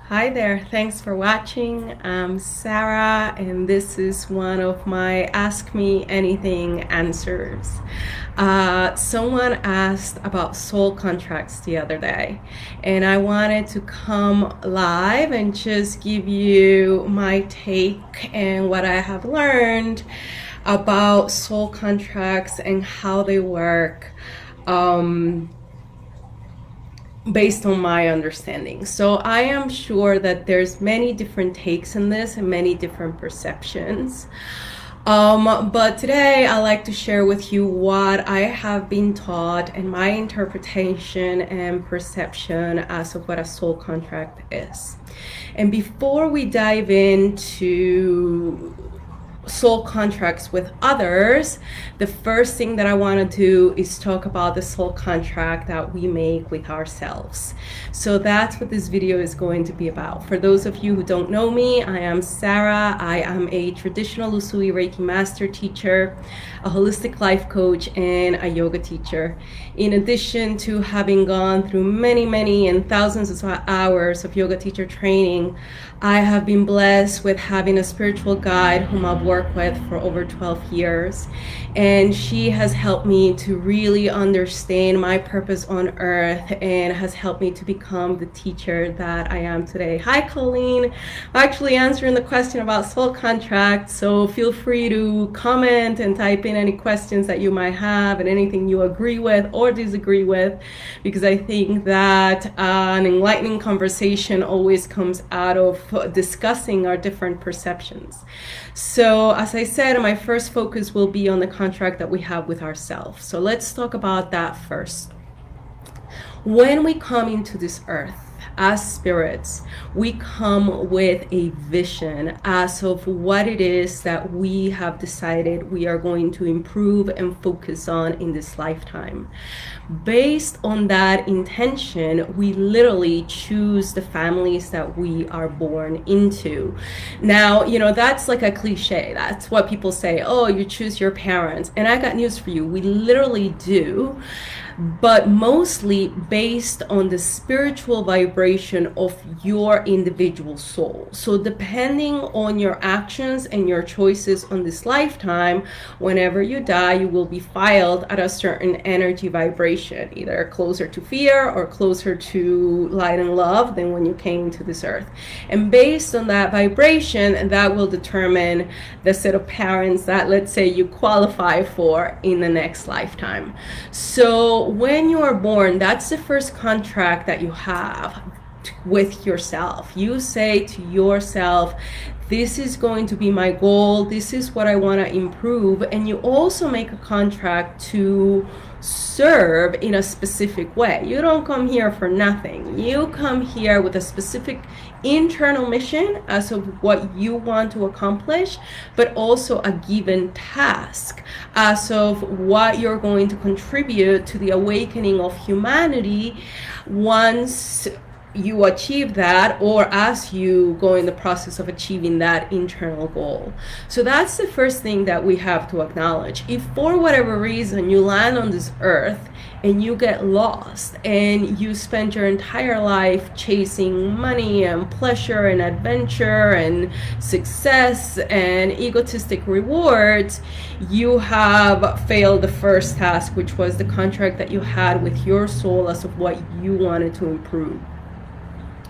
Hi there, thanks for watching. I'm Sarah, and this is one of my Ask Me Anything answers. Someone asked about soul contracts the other day, and I wanted to come live and just give you my take and what I have learned about soul contracts and how they work. Based on my understanding. So I am sure that there's many different takes in this and many different perceptions. But today I like to share with you what I have been taught and my interpretation and perception as of what a soul contract is. And before we dive into soul contracts with others, the first thing that I want to do is talk about the soul contract that we make with ourselves. So that's what this video is going to be about. For those of you who don't know me, I am Sarah. I am a traditional Usui Reiki master teacher, a holistic life coach, and a yoga teacher. In addition to having gone through many and thousands of hours of yoga teacher training, I have been blessed with having a spiritual guide whom I've worked with for over 12 years. And she has helped me to really understand my purpose on earth and has helped me to become the teacher that I am today. Hi, Colleen. I'm actually answering the question about soul contracts, so feel free to comment and type in any questions that you might have and anything you agree with or disagree with, because I think that an enlightening conversation always comes out of discussing our different perceptions. So as I said, my first focus will be on the contract that we have with ourselves. So let's talk about that first. When we come into this earth as spirits, we come with a vision as of what it is that we have decided we are going to improve and focus on in this lifetime. Based on that intention, we literally choose the families that we are born into. Now, you know, that's like a cliche. That's what people say, oh, you choose your parents. And I got news for you. We literally do, but mostly based on the spiritual vibration of your individual soul. So depending on your actions and your choices on this lifetime, whenever you die, you will be filed at a certain energy vibration, either closer to fear or closer to light and love than when you came to this earth. And based on that vibration, that will determine the set of parents that, let's say, you qualify for in the next lifetime. So when you are born, that's the first contract that you have with yourself. You say to yourself, this is going to be my goal, this is what I want to improve. And you also make a contract to serve in a specific way. You don't come here for nothing. You come here with a specific internal mission as of what you want to accomplish, but also a given task as of what you're going to contribute to the awakening of humanity once you achieve that, or as you go in the process of achieving that internal goal. So that's the first thing that we have to acknowledge. If for whatever reason you land on this earth and you get lost and you spend your entire life chasing money and pleasure and adventure and success and egotistic rewards, you have failed the first task, which was the contract that you had with your soul as of what you wanted to improve.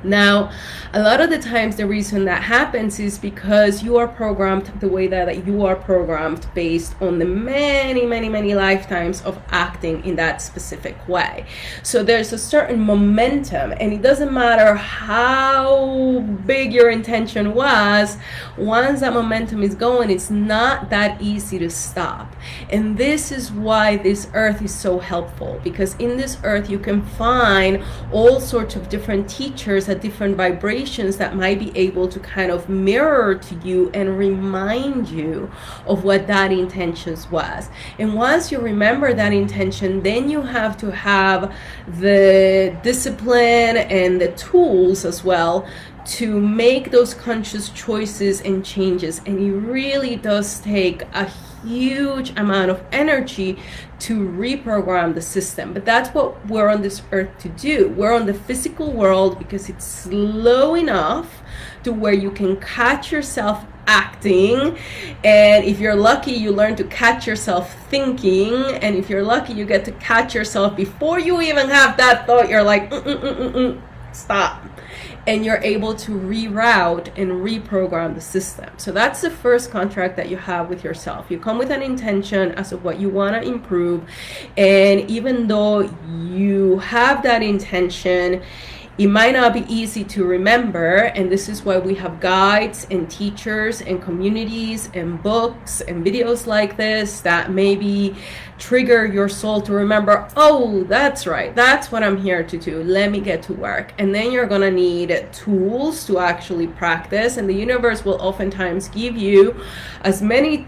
Now, a lot of the times the reason that happens is because you are programmed the way that you are programmed based on the many lifetimes of acting in that specific way. So there's a certain momentum, and it doesn't matter how big your intention was, once that momentum is going, it's not that easy to stop. And this is why this earth is so helpful, because in this earth you can find all sorts of different teachers at different vibrations that might be able to kind of mirror to you and remind you of what that intention was. And once you remember that intention, then you have to have the discipline and the tools as well to make those conscious choices and changes. And it really does take a huge amount of energy to reprogram the system. But that's what we're on this earth to do. We're on the physical world because it's slow enough to where you can catch yourself acting, and if you're lucky, you learn to catch yourself thinking, and if you're lucky, you get to catch yourself before you even have that thought. You're like, stop, and you're able to reroute and reprogram the system. So that's the first contract that you have with yourself. You come with an intention as of what you want to improve, and even though you have that intention, it might not be easy to remember, and this is why we have guides and teachers and communities and books and videos like this that maybe trigger your soul to remember, oh, that's right, that's what I'm here to do, let me get to work. And then you're gonna need tools to actually practice, and the universe will oftentimes give you as many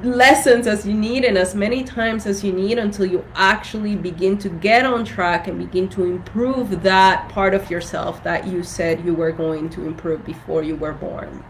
lessons as you need and as many times as you need until you actually begin to get on track and begin to improve that part of yourself that you said you were going to improve before you were born.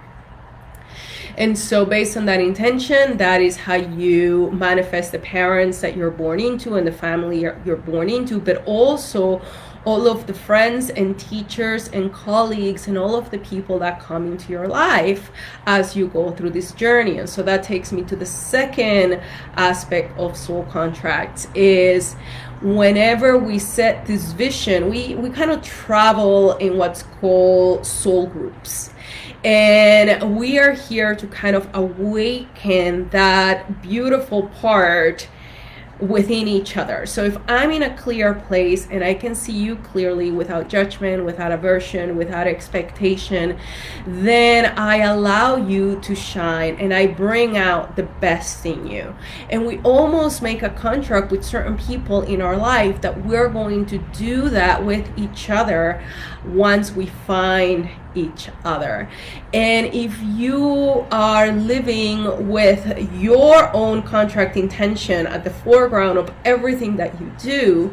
And so based on that intention, that is how you manifest the parents that you're born into and the family you're born into, but also all of the friends and teachers and colleagues and all of the people that come into your life as you go through this journey. And so that takes me to the second aspect of soul contracts, is whenever we set this vision, we kind of travel in what's called soul groups. And we are here to kind of awaken that beautiful part within each other. So if I'm in a clear place and I can see you clearly without judgment, without aversion, without expectation, then I allow you to shine and I bring out the best in you. And we almost make a contract with certain people in our life that we're going to do that with each other once we find each other. And if you are living with your own contract intention at the foreground of everything that you do,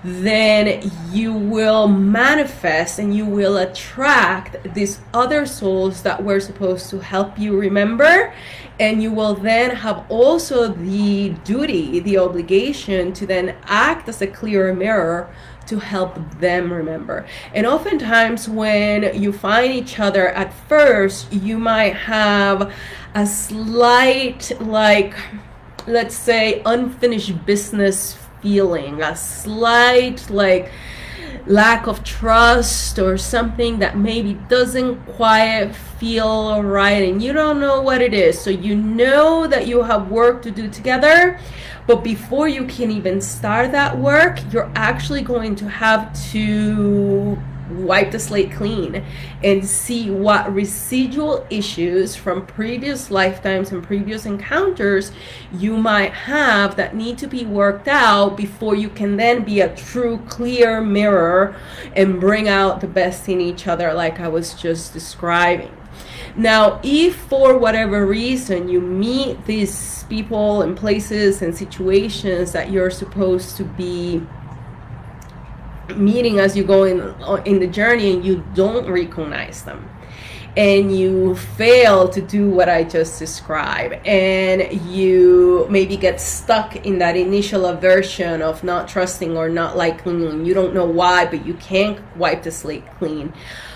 then you will manifest and you will attract these other souls that were supposed to help you remember. And you will then have also the duty, the obligation to then act as a clear mirror to help them remember. And oftentimes when you find each other at first, you might have a slight, like, let's say, unfinished business feeling, a slight, like, lack of trust or something that maybe doesn't quite feel right, and you don't know what it is. So you know that you have work to do together, but before you can even start that work, you're actually going to have to wipe the slate clean and see what residual issues from previous lifetimes and previous encounters you might have that need to be worked out before you can then be a true clear mirror and bring out the best in each other, like I was just describing. Now, if for whatever reason you meet these people and places and situations that you're supposed to be meeting as you go in the journey and you don't recognize them, and you fail to do what I just described, and you maybe get stuck in that initial aversion of not trusting or not liking, and you don't know why, but you can't wipe the slate clean,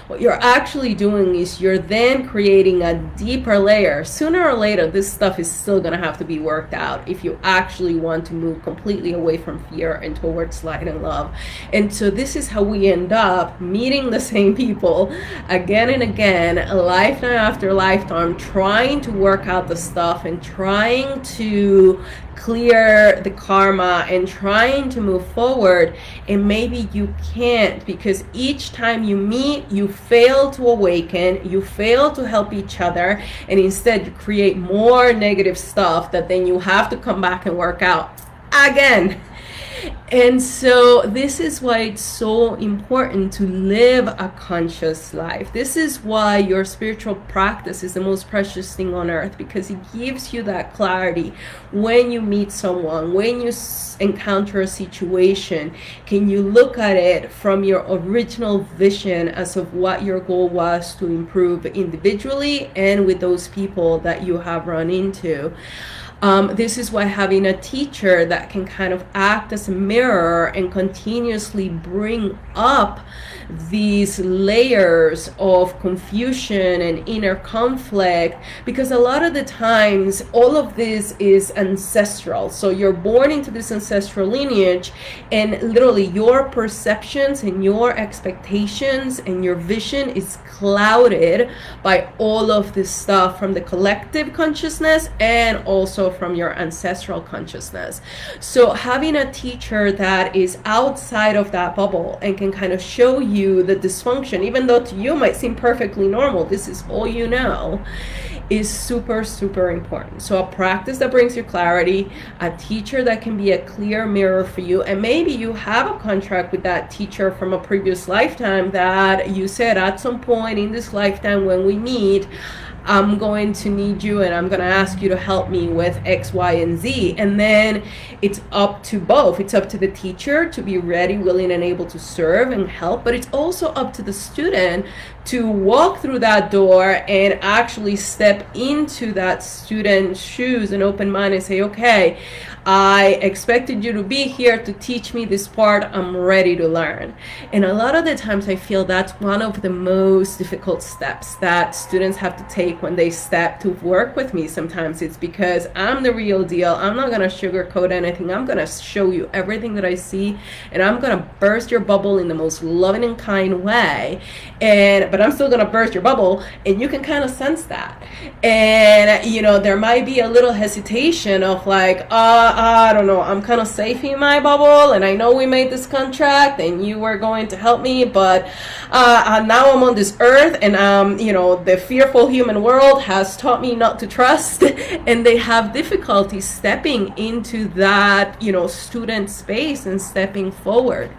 what you're actually doing is you're then creating a deeper layer. Sooner or later, this stuff is still going to have to be worked out if you actually want to move completely away from fear and towards light and love. And so this is how we end up meeting the same people again and again, lifetime after lifetime, trying to work out the stuff and trying to clear the karma and trying to move forward. And maybe you can't, because each time you meet, you fail to awaken, you fail to help each other, and instead you create more negative stuff that then you have to come back and work out again. And so this is why it's so important to live a conscious life. This is why your spiritual practice is the most precious thing on earth, because it gives you that clarity when you meet someone, when you encounter a situation. Can you look at it from your original vision as of what your goal was to improve individually and with those people that you have run into? This is why having a teacher that can kind of act as a mirror and continuously bring up these layers of confusion and inner conflict, because a lot of the times all of this is ancestral. So you're born into this ancestral lineage, and literally your perceptions and your expectations and your vision is clouded by all of this stuff from the collective consciousness and also from your ancestral consciousness. So having a teacher that is outside of that bubble and can kind of show you the dysfunction, even though to you might seem perfectly normal, this is all you know, is super, super important. So a practice that brings you clarity, a teacher that can be a clear mirror for you, and maybe you have a contract with that teacher from a previous lifetime that you said, at some point in this lifetime when we meet, I'm going to need you and I'm going to ask you to help me with X, Y, and Z. And then it's up to both. It's up to the teacher to be ready, willing, and able to serve and help, but it's also up to the student to walk through that door and actually step into that student's shoes and open mind and say, okay, I expected you to be here to teach me this part. I'm ready to learn. And a lot of the times I feel that's one of the most difficult steps that students have to take when they step to work with me. Sometimes it's because I'm the real deal. I'm not going to sugarcoat anything. I'm going to show you everything that I see, and I'm going to burst your bubble in the most loving and kind way. But I'm still going to burst your bubble, and you can kind of sense that. And, you know, there might be a little hesitation of like, I don't know, I'm kind of safe in my bubble, and I know we made this contract and you were going to help me, but now I'm on this earth, and you know, the fearful human world has taught me not to trust, and they have difficulty stepping into that, you know, student space and stepping forward.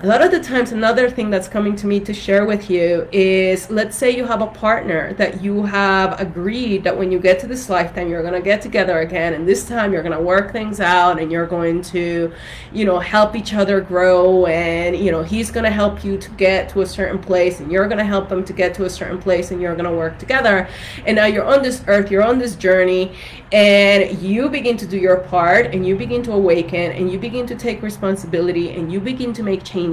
A lot of the times, another thing that's coming to me to share with you is, let's say you have a partner that you have agreed that when you get to this lifetime, you're going to get together again, and this time you're going to work things out, and you're going to, you know, help each other grow, and, you know, he's going to help you to get to a certain place, and you're going to help him to get to a certain place, and you're going to work together. And now you're on this earth, you're on this journey, and you begin to do your part, and you begin to awaken, and you begin to take responsibility, and you begin to make changes,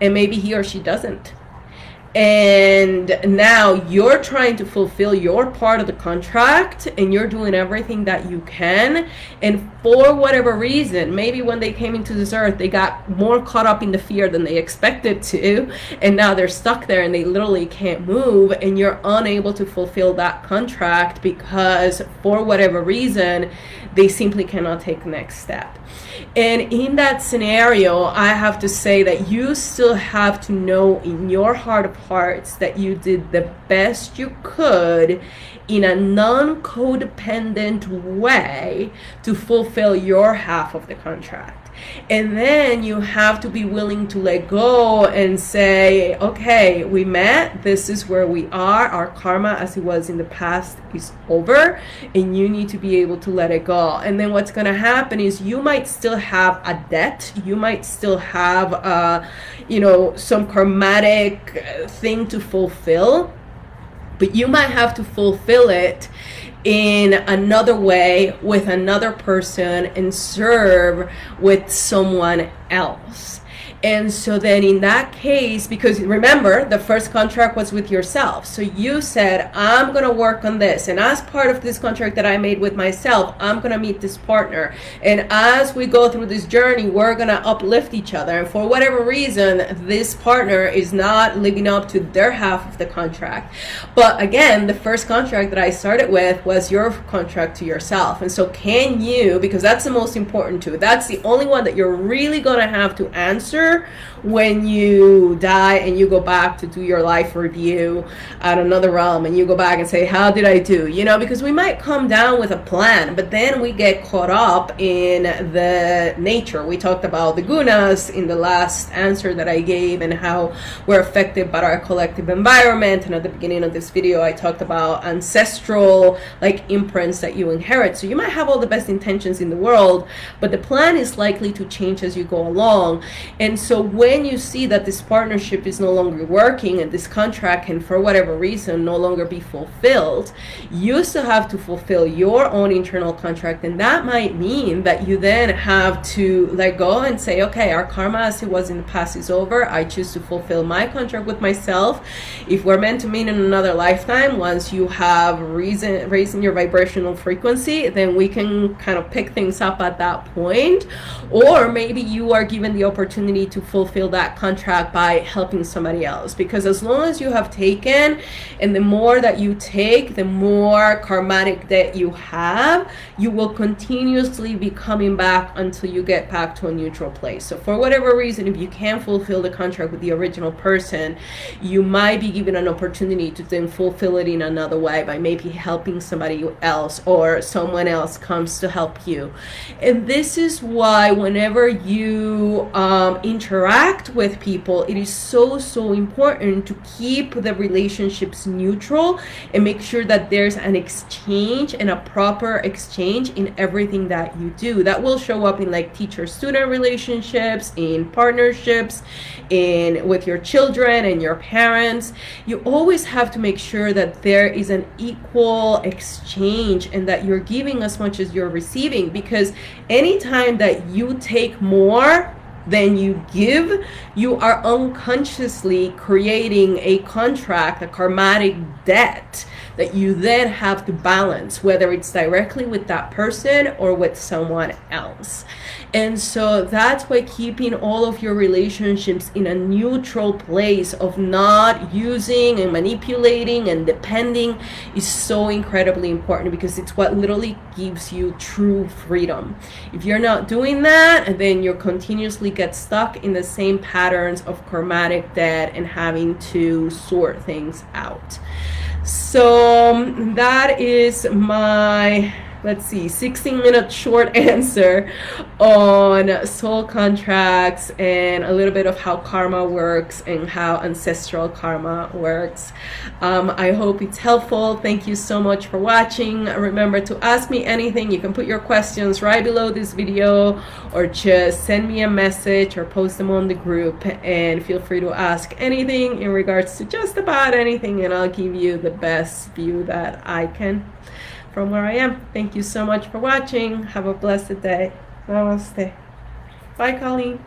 and maybe he or she doesn't. And now you're trying to fulfill your part of the contract, and you're doing everything that you can, and for whatever reason, maybe when they came into this earth, they got more caught up in the fear than they expected to, and now they're stuck there and they literally can't move, and you're unable to fulfill that contract because for whatever reason they simply cannot take the next step. And in that scenario, I have to say that you still have to know in your heart of hearts that you did the best you could in a non-codependent way to fulfill your half of the contract. And then you have to be willing to let go and say, okay, we met, this is where we are, our karma as it was in the past is over, and you need to be able to let it go. And then what's going to happen is you might still have a debt, you might still have you know, some karmatic thing to fulfill, but you might have to fulfill it in another way with another person and serve with someone else. And so then in that case, because remember, the first contract was with yourself. So you said, I'm going to work on this. And as part of this contract that I made with myself, I'm going to meet this partner. And as we go through this journey, we're going to uplift each other. And for whatever reason, this partner is not living up to their half of the contract. But again, the first contract that I started with was your contract to yourself. And so can you, because that's the most important too, that's the only one that you're really going to have to answer when you die and you go back to do your life review at another realm, and you go back and say, how did I do? You know, because we might come down with a plan, but then we get caught up in the nature. We talked about the gunas in the last answer that I gave, and how we're affected by our collective environment. And at the beginning of this video, I talked about ancestral like imprints that you inherit. So you might have all the best intentions in the world, but the plan is likely to change as you go along. And so when you see that this partnership is no longer working, and this contract can, for whatever reason, no longer be fulfilled, you still have to fulfill your own internal contract. And that might mean that you then have to let go and say, okay, our karma as it was in the past is over. I choose to fulfill my contract with myself. If we're meant to meet in another lifetime, once you have raising your vibrational frequency, then we can kind of pick things up at that point. Or maybe you are given the opportunity to fulfill that contract by helping somebody else, because as long as you have taken, and the more that you take, the more karmatic debt you have, you will continuously be coming back until you get back to a neutral place. So for whatever reason, if you can't fulfill the contract with the original person, you might be given an opportunity to then fulfill it in another way, by maybe helping somebody else, or someone else comes to help you. And this is why whenever you interact with people, it is so important to keep the relationships neutral and make sure that there's an exchange, and a proper exchange in everything that you do. That will show up in like teacher-student relationships, in partnerships, with your children and your parents. You always have to make sure that there is an equal exchange, and that you're giving as much as you're receiving, because anytime that you take more than you give, you are unconsciously creating a contract, a karmatic debt that you then have to balance, whether it's directly with that person or with someone else. And so that's why keeping all of your relationships in a neutral place of not using and manipulating and depending is so incredibly important, because it's what literally gives you true freedom. If you're not doing that, then you'll continuously get stuck in the same patterns of karmatic debt and having to sort things out. So that is my, let's see, 16-minute short answer on soul contracts, and a little bit of how karma works and how ancestral karma works. I hope it's helpful. Thank you so much for watching. Remember to ask me anything. You can put your questions right below this video, or just send me a message or post them on the group, and feel free to ask anything in regards to just about anything, and I'll give you the best view that I can from where I am. Thank you so much for watching. Have a blessed day. Namaste. Bye, Colleen.